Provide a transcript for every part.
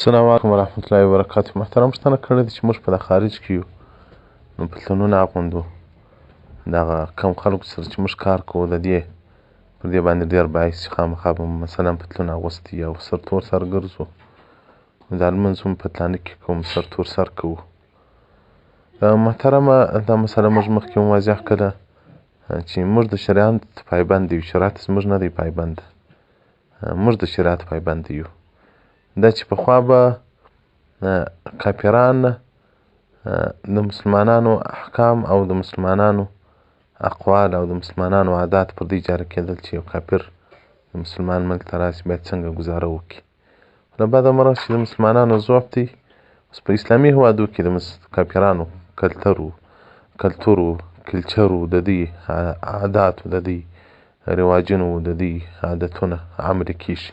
السلام علیکم ورحمت الله وبرکاته. محترم پوښتنه کړې ده چې موږ په خارج کې یو نو پتلونونه اغوندو. دغه کم خلکو سره چې موږ کار کوو د دې پر دې باندې ډېر باعث چې خامخا به مثلا پتلون اغوستی او سرتور سر ګرځو. دا لمونځ هم پتلانه کې کوو سرتور سر کوو. محترمه دا مسله موږ مخکې هم واضح کړه چې موږ د شریعت پایبند یو. شریعت زموږ نه دی پایبند، موږ د شریعت پایبند یو. دا چې پخوا به کافران د مسلمانانو احکام او د مسلمانانو اقوال او د مسلمانانو عادات پر دې جاري کېدل چې یو کافر د مسلمان ملک ته راسي باید څنګه ګزاره وکړي. له بعده مرغه چې د مسلمانانو ضعف دی، اوس په اسلامي هېوادو کې د کافرانو کلچر و د دوی عاداتو د دوی رواجونو د دوی عادتونه عملي کېږي.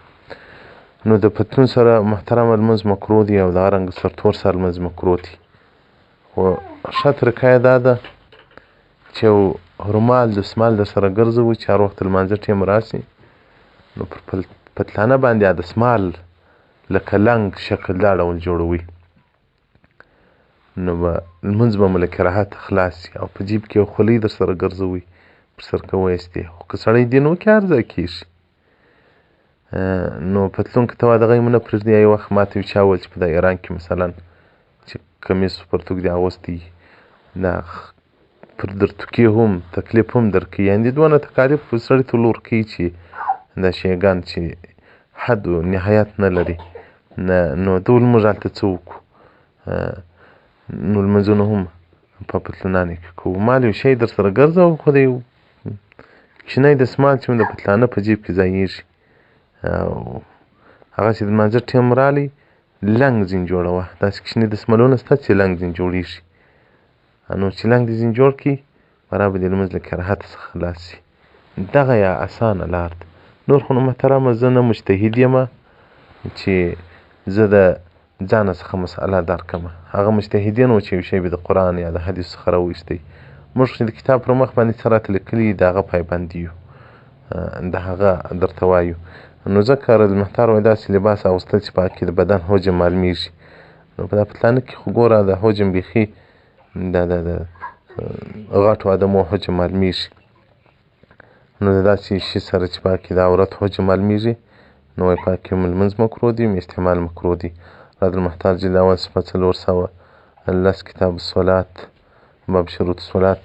نو د پتلون سره محترمه لمونځ مکروه دی او دغه رنګه سرتور سر لمونځ مکروه دی. خو ښه طریقه یې دا ده چې یو رومال دستمال در سره ګرځوئ چې هر وخت د لمانځه ټیم راسي نو پر پتلانه باندې دستمال لکه لنګ شکل دا ډول جوړوئ، نو به لمونځ به مو له کراهته خلاص شي. او په جیب کې یو خولۍ در سره ګرځوئ پر سر که وایستې. خو که سړی دین وکړي هر ځای کېږي. نو پتلون که ته دغه یې ونه پرېږدي. یو وخت ماته یو چا وویل چې په دا ایران کې مثلا چې کمیس و پرتوګ دې اغوستی دا پر درتوکې هم تکلیف هم درکوي، یعنې دونه تکالیف سړي ته لور کوي چې دا شیګان چې حد و نهایت نه لري. نو ډول موږ هلته څه وکړو؟ نو لمونځونه هم په پتلونانو کې کوو. مال یو شی در سره ګرځوه، خو د یو کوچنی دستمال چې د پتلانه په جیب کې ځایېږي او هغه چې د لمانځه ټیم رالی لنګ ځین جوړوه. داسې کوچني دستمالونه شته چې لنګ ځین جوړېږي. نو چې لنګ دې ځین جوړ کړي برابر دې لمونځ له کراهت څخه خلاص شي. دغه یا اسانه لار ده. نور خو نو محترمه زه نه مجتهد یمه چې زه د ځانه څخه مسأله درکړمه. هغه مجتهدین و چې یو شی به د قرآن یا د حدیث څخه راوایستی. موږ چې د کتاب پر مخ باندې څه راته لیکلي د هغه پایبند یو، د هغه درته وایو. نو ځکه المحتار وایي داسې لباس اغوستل چې په هغه کې د بدن حجم معلومیږي. نو په دا پتلانه کې خو ګوره د حجم بیخي د غټو ادمو حجم معلومیږي. نو د داسې شي سره چې په هغه کې د عورت حجم معلومیږي نو وایي په هغه کې لمونځ مکروه دی، استعمال مکروه دی. رد المحتار جلد اول صفحه 410 کتاب الصلات باب شروط الصلات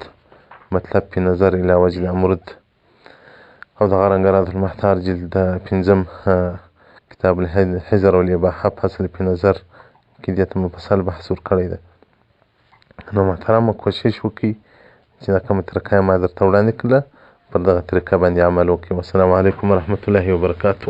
مطلب په نظر الى وجه الامرد. او دغه رنګه رد المحتار جلد 5 کتاب الحجر والاباحه فصل په نظر کې دې ته مفصل بحث ورکړی ده. نو محترمه کوشش وکړئ چې دا کومه طریقه ما درته وړاندې کړله پر دغه طریقه باندې عمل وکړئ. والسلام علیکم ورحمت الله وبرکاته.